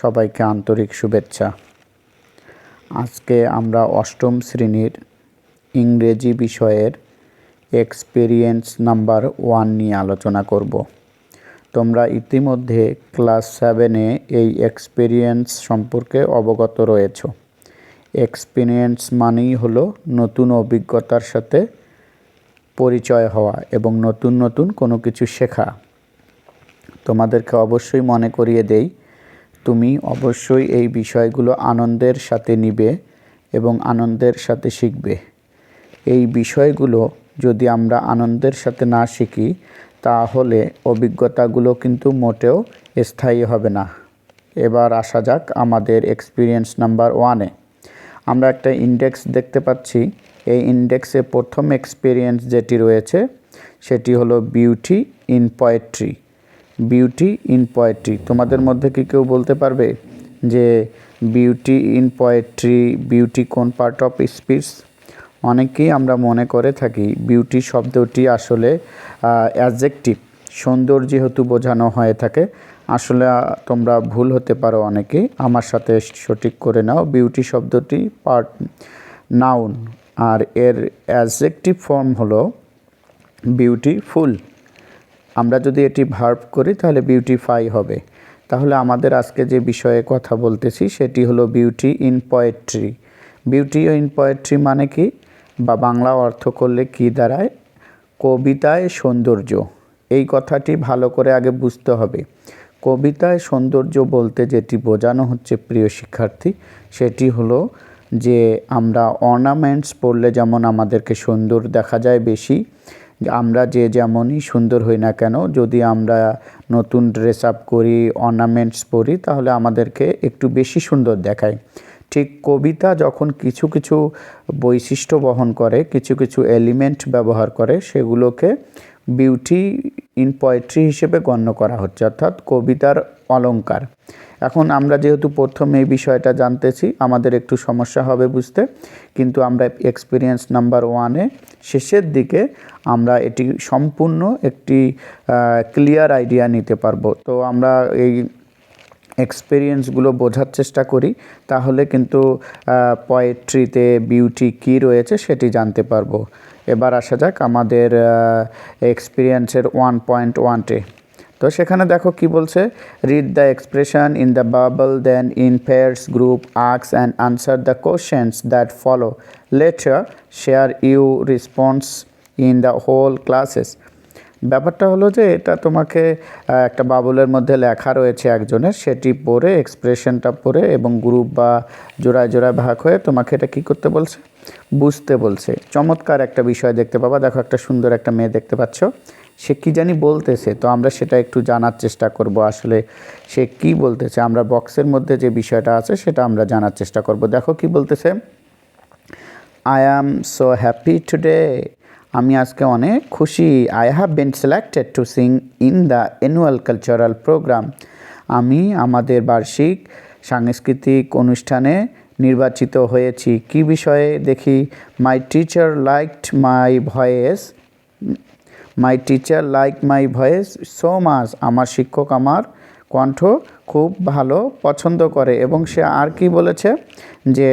সবাইকে আন্তরিক শুভেচ্ছা। আজকে আমরা অষ্টম শ্রেণীর ইংরেজি বিষয়ের এক্সপেরিয়েন্স নাম্বার 1 নিয়ে আলোচনা করব। তোমরা ইতিমধ্যে ক্লাস 7-এ এই এক্সপেরিয়েন্স সম্পর্কে অবগত রয়েছ। এক্সপেরিয়েন্স মানেই হলো নতুন অভিজ্ঞতার সাথে পরিচয় হওয়া এবং নতুন কোনো কিছু শেখা। তোমাদেরকে অবশ্যই মনে করিয়ে দেই, তুমি অবশ্যই এই বিষয়গুলো আনন্দের সাথে নিবে এবং আনন্দের সাথে শিখবে। এই বিষয়গুলো যদি আমরা আনন্দের সাথে না শিখি তাহলে অভিজ্ঞতাগুলো কিন্তু মোটেও স্থায়ী হবে না। এবার আসা যাক আমাদের এক্সপেরিয়েন্স নাম্বার 1-এ। আমরা একটা ইন্ডেক্স দেখতে পাচ্ছি। এই ইন্ডেক্সে প্রথম এক্সপেরিয়েন্স যেটি রয়েছে সেটি হলো beauty in poetry. Beauty in poetry, তোমাদের মধ্যে কি কেউ বলতে পারবে যে বিউটি ইন পোয়েট্রি, বিউটি কোন পার্ট অফ স্পিচ? অনেকেই আমরা মনে করে থাকি বিউটি শব্দটি আসলে অ্যাডজেক্টিভ, সুন্দর যেহেতু বোঝানো হয়ে থাকে। আসলে তোমরা ভুল হতে পারো অনেকেই, আমার সাথে সঠিক করে নাও। বিউটি শব্দটি পার্ট নাউন, আর এর অ্যাডজেক্টিভ ফর্ম হলো বিউটিফুল। আমরা যদি এটি ভার্ব করি তাহলে বিউটিফাই হবে। তাহলে আমাদের আজকে যে বিষয়ে কথা বলতেছি সেটি হলো beauty in poetry. Beauty in poetry মানে কি, বা বাংলা অর্থ করলে কি দাঁড়ায়? কবিতায় সৌন্দর্য। এই কথাটি ভালো করে আগে বুঝতে হবে। কবিতায় সৌন্দর্য বলতে যেটি বোঝানো হচ্ছে প্রিয় শিক্ষার্থী, সেটি হলো যে আমরা অর্নামেন্টস পরলে যেমন আমাদেরকে সুন্দর দেখা যায় বেশি, আমরা যে যেমনই সুন্দর হই না কেন, যদি আমরা নতুন ড্রেস আপ করি, অর্নামেন্টস পরি, তাহলে আমাদেরকে একটু বেশি সুন্দর দেখায়। ঠিক কবিতা যখন কিছু কিছু বৈশিষ্ট্য বহন করে, কিছু এলিমেন্ট ব্যবহার করে, সেগুলোকে বিউটি ইন পোয়েট্রি হিসেবে গণ্য করা হচ্ছে, অর্থাৎ কবিতার অলংকার। এখন আমরা যেহেতু প্রথম এই বিষয়টা জানতেছি, আমাদের একটু সমস্যা হবে বুঝতে, কিন্তু আমরা এক্সপেরিয়েন্স নাম্বার 1-এ শেষের দিকে আমরা এটি সম্পূর্ণ একটি ক্লিয়ার আইডিয়া নিতে পারবো। তো আমরা এই এক্সপেরিয়েন্সগুলো বোঝার চেষ্টা করি, তাহলে কিন্তু পোয়েট্রিতে বিউটি কী রয়েছে সেটি জানতে পারবো। এবার আসা যাক আমাদের এক্সপেরিয়েন্সের 1.1-এ। তো সেখানে দেখো কি বলছে, read the expression in the bubble, then in pairs group ask and answer the questions that follow, later share you response in the whole classes. ব্যাপারটা হলো যে এটা তোমাকে একটা বাবলের মধ্যে লেখা রয়েছে একজনের, সেটি পড়ে, এক্সপ্রেশনটা পড়ে এবং গ্রুপ বা জোড়ায় জোড়ায় ভাগ হয়ে তোমাকে এটা কী করতে বলছে? বুঝতে বলছে। চমৎকার একটা বিষয় দেখতে পাবা। দেখো একটা সুন্দর একটা মেয়ে দেখতে পাচ্ছ, সে কী জানি বলতেছে, তো আমরা সেটা একটু জানার চেষ্টা করব আসলে সে কি বলতেছে। আমরা বক্সের মধ্যে যে বিষয়টা আছে সেটা আমরা জানার চেষ্টা করব। দেখো কি বলতেছে, I am so happy today. আমি আজকে অনেক খুশি। I have been selected to sing in the annual cultural program. আমি আমাদের বার্ষিক সাংস্কৃতিক অনুষ্ঠানে নির্বাচিত হয়েছি। কি বিষয়ে দেখি? My teacher liked my voice. My teacher like my voice so much. আমার শিক্ষক আমার কণ্ঠ খুব ভালো পছন্দ করে। এবং সে আর কি বলেছে যে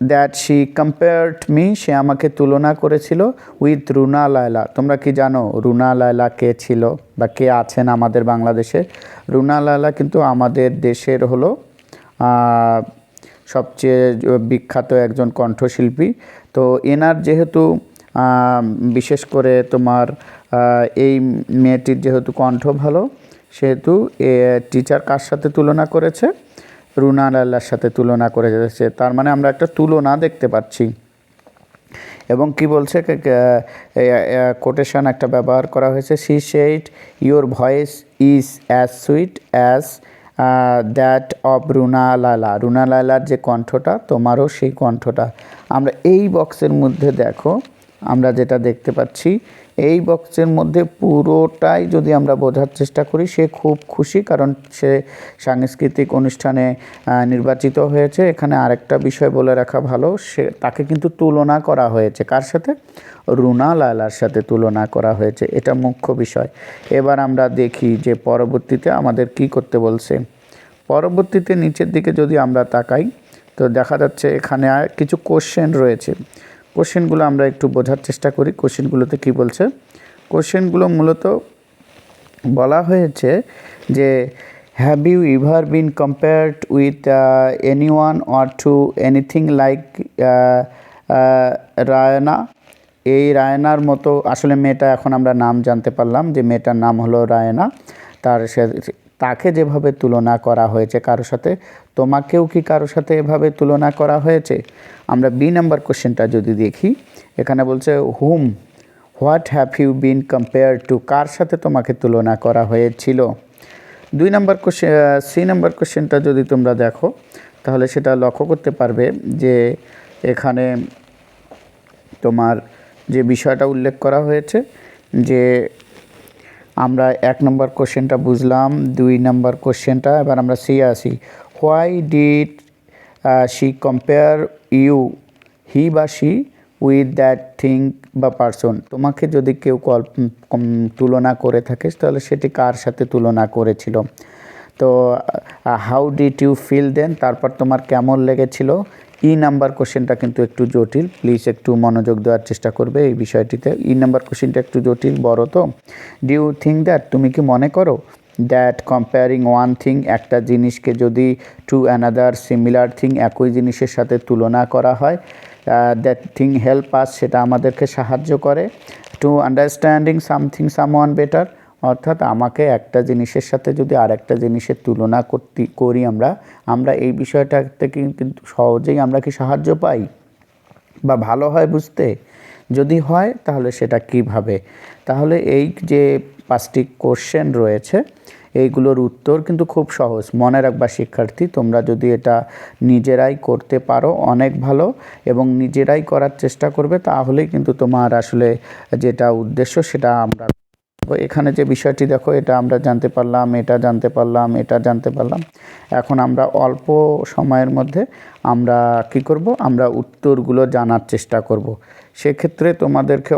দ্যাট শি কম্পেয়ার্ড মি, সে আমাকে তুলনা করেছিল উইথ রুনা লায়লা। তোমরা কি জানো রুনা লায়লা কে ছিল বা কে আছেন আমাদের বাংলাদেশে? রুনা লায়লা কিন্তু আমাদের দেশের হলো সবচেয়ে বিখ্যাত একজন কণ্ঠশিল্পী। তো এনার যেহেতু বিশেষ করে তোমার এই মেয়েটির যেহেতু কণ্ঠ ভালো, সেহেতু টিচার কার সাথে তুলনা করেছে? রুনা লায়লার সাথে তুলনা করে যাচ্ছে। তার মানে আমরা একটা তুলনা দেখতে পাচ্ছি। এবং কি বলছে, কোটেশন একটা ব্যবহার করা হয়েছে, she said your voice is as sweet as that of Runa Laila. Runa লায়লার যে কণ্ঠটা, তোমারও সেই কণ্ঠটা। আমরা এই বক্সের মধ্যে দেখো আমরা যেটা দেখতে পাচ্ছি, এই বক্সের মধ্যে পুরোটাই যদি আমরা বোঝার চেষ্টা করি, সে খুব খুশি কারণ সে সাংস্কৃতিক অনুষ্ঠানে নির্বাচিত হয়েছে। এখানে আরেকটা বিষয় বলে রাখা ভালো, তাকে কিন্তু তুলনা করা হয়েছে কার সাথে? রুনা লায়লার সাথে তুলনা করা হয়েছে, এটা মুখ্য বিষয়। এবার আমরা দেখি যে পরবর্তীতে আমাদের কি করতে বলছে। পরবর্তীতে নিচের দিকে যদি আমরা তাকাই তো দেখা যাচ্ছে এখানে কিছু কোশ্চেন রয়েছে। কোশ্চেনগুলো আমরা একটু বোঝার চেষ্টা করি। কোশ্চেনগুলোতে কি বলছে? কোশ্চেনগুলো মূলত বলা হয়েছে যে have you ever been compared with anyone or to anything like Rihanna? এই রায়নার মতো, আসলে মেয়েটা এখন আমরা নাম জানতে পারলাম যে মেয়েটার নাম হলো রায়না। তাকে যেভাবে তুলনা করা হয়েছে কারোর সাথে, তোমাকেও কি কারোর সাথে এভাবে তুলনা করা হয়েছে? আমরা বি নাম্বার কোশ্চেনটা যদি দেখি, এখানে বলছে hmm what have you been compare to? কার সাথে তোমাকে তুলনা করা হয়েছিল? দুই নাম্বার কোশ্চেন, সি নাম্বার কোশ্চেনটা যদি তোমরা দেখো তাহলে সেটা লক্ষ্য করতে পারবে যে এখানে তোমার যে বিষয়টা উল্লেখ করা হয়েছে যে আমরা এক নম্বর কোশ্চেনটা বুঝলাম, দুই নম্বর কোশ্চেনটা এবার আমরা সি আসি। Why did she compare you, he বা শি, উইথ দ্যাট থিং বা পারসন? তোমাকে যদি কেউ তুলনা করে থাকে তাহলে সেটি কার সাথে তুলনা করেছিল? তো হাউ ডিড ইউ ফিল দেন, তারপর তোমার কেমন লেগেছিল? ই নাম্বার কোশ্চেনটা কিন্তু একটু জটিল, প্লিজ একটু মনোযোগ দেওয়ার চেষ্টা করবে এই বিষয়টিতে। ই নাম্বার কোশ্চেনটা একটু জটিল, বড় তো। ডু ইউ থিঙ্ক দ্যাট, তুমি কি মনে করো দ্যাট কম্পেয়ারিং ওয়ান থিং, একটা জিনিসকে যদি টু অ্যানাদার সিমিলার থিং, একই জিনিসের সাথে তুলনা করা হয়, দ্যাট থিং হেল্প আস, সেটা আমাদেরকে সাহায্য করে to understanding something someone better, অর্থাৎ আমাকে একটা জিনিসের সাথে যদি আরেকটা জিনিসের তুলনা করি আমরা এই বিষয়টা থেকে কিন্তু সহজেই আমরা কি সাহায্য পাই বা ভালো হয় বুঝতে? যদি হয় তাহলে সেটা কিভাবে? তাহলে এই যে 5টি কোশ্চেন রয়েছে এইগুলোর উত্তর কিন্তু খুব সহজ। মনে রাখবা শিক্ষার্থী, তোমরা যদি এটা নিজেরাই করতে পারো অনেক ভালো, এবং নিজেরাই করার চেষ্টা করবে, তাহলেই কিন্তু তোমার আসলে যেটা উদ্দেশ্য সেটা আমরা এখানে যে বিষয়টি দেখো, এটা আমরা জানতে পারলাম, এটা জানতে পারলাম, এটা জানতে পারলাম। এখন আমরা অল্প সময়ের মধ্যে আমরা কি করব? আমরা উত্তরগুলো জানার চেষ্টা করব। সেক্ষেত্রে তোমাদেরকে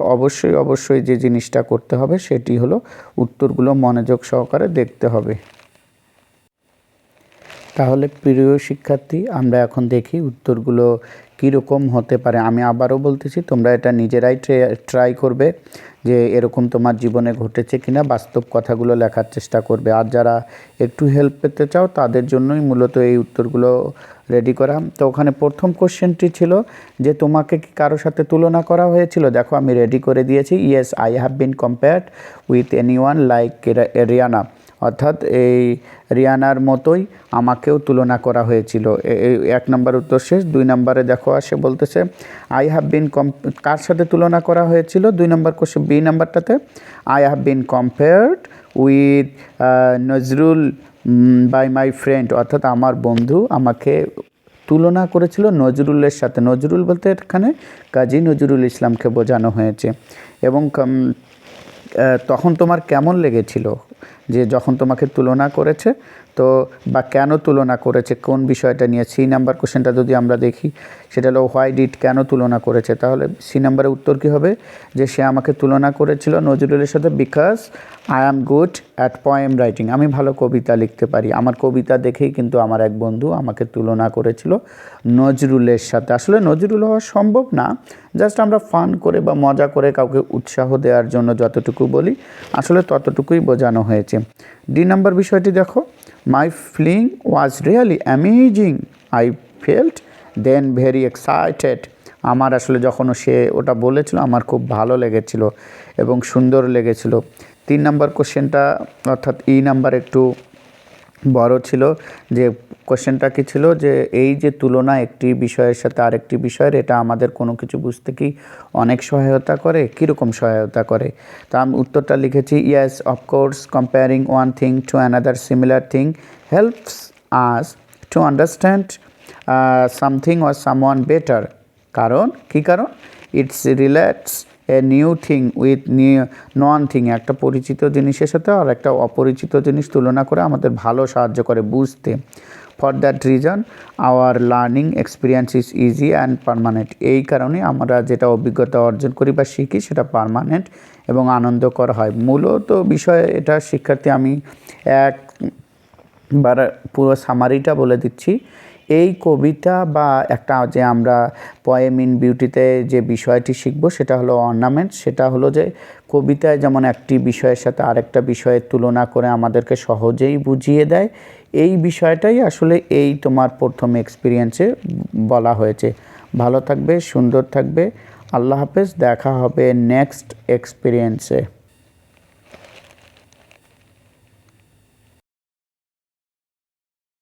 অবশ্যই যে জিনিসটা করতে হবে সেটি হলো উত্তরগুলো মনোযোগ সহকারে দেখতে হবে। তাহলে প্রিয় শিক্ষার্থী, আমরা এখন দেখি উত্তরগুলো কীরকম হতে পারে। আমি আবারও বলতেছি, তোমরা এটা নিজেরাই ট্রাই করবে যে এরকম তোমার জীবনে ঘটেছে কিনা, বাস্তব কথাগুলো লেখার চেষ্টা করবে। আর যারা একটু হেল্প পেতে চাও তাদের জন্যই মূলত এই উত্তরগুলো রেডি করা। তো ওখানে প্রথম কোশ্চেনটি ছিল যে তোমাকে কি কারোর সাথে তুলনা করা হয়েছিল? দেখো আমি রেডি করে দিয়েছি, yes I have been compared with anyone like Rihanna, অর্থাৎ এই রিয়ানার মতোই আমাকেও তুলনা করা হয়েছিল। এই 1 নম্বর উত্তর শেষ। 2 নম্বরে দেখো আসে বলতেছে আই হ্যাভ বিন কার সাথে তুলনা করা হয়েছিল? 2 নম্বর কোশ্চেন বি নাম্বারটাতে I have been compared with Nazrul by my friend, অর্থাৎ আমার বন্ধু আমাকে তুলনা করেছিল নজরুলের সাথে। নজরুল বলতে এখানে কাজী নজরুল ইসলামকে বোঝানো হয়েছে। এবং তখন তোমার কেমন লেগেছিল যে যখন তোমাকে তুলনা করেছে? তো বা কেন তুলনা করেছে, কোন বিষয়টা নিয়ে? সি নাম্বার কোশ্চেনটা যদি আমরা দেখি সেটা হলো হোয়াই ডিড, কেন তুলনা করেছে? তাহলে সি নাম্বারের উত্তর কী হবে? যে সে আমাকে তুলনা করেছিল নজরুলের সাথে because I am good at poem writing, আমি ভালো কবিতা লিখতে পারি। আমার কবিতা দেখেই কিন্তু আমার এক বন্ধু আমাকে তুলনা করেছিল নজরুলের সাথে। আসলে নজরুল হওয়া সম্ভব না, জাস্ট আমরা ফান করে বা মজা করে কাউকে উৎসাহ দেওয়ার জন্য যতটুকু বলি আসলে ততটুকুই বোঝানো হয়েছে। ডি নাম্বার বিষয়টি দেখো, my feeling was really amazing, I felt then very excited, আমার আসলে যখন সে ওটা বলেছিল আমার খুব ভালো লেগেছিল এবং সুন্দর লেগেছিল। 3 নম্বর কোশ্চেনটা অর্থাৎ ই নাম্বার একটু বড় ছিল। যে কোশ্চেনটা কী ছিল? যে এই যে তুলনা একটি বিষয়ের সাথে আরেকটি বিষয়ের, এটা আমাদের কোনো কিছু বুঝতে কি অনেক সহায়তা করে? কীরকম সহায়তা করে? তা আমি উত্তরটা লিখেছি yes of course comparing one thing to another similar thing helps us to understand something or someone better. কারণ কী কারণ? It's relates a new thing with non thing, একটা পরিচিত জিনিসের সাথে আর একটা অপরিচিত জিনিস তুলনা করে আমাদের ভালো সাহায্য করে বুঝতে। For that reason our learning experience is easy and permanent. এই কারণে আমরা যেটা অভিজ্ঞতা অর্জন করি বা শিখি সেটা পার্মানেন্ট এবং আনন্দকর হয়। মূলত বিষয় এটা শিক্ষার্থী, আমি একবার পুরো সামারিটা বলে দিচ্ছি। এই কবিতা বা একটা যে আমরা পোয়েম ইন বিউটিতে যে বিষয়টি শিখব সেটা হলো অর্নামেন্টস। সেটা হলো যে কবিতায় যেমন একটি বিষয়ের সাথে আরেকটা বিষয়ের তুলনা করে আমাদেরকে সহজেই বুঝিয়ে দেয়, এই বিষয়টাই আসলে এই তোমার প্রথম এক্সপিরিয়েন্সে বলা হয়েছে। ভালো থাকবে, সুন্দর থাকবে, আল্লাহ হাফেজ, দেখা হবে নেক্সট এক্সপিরিয়েন্সে।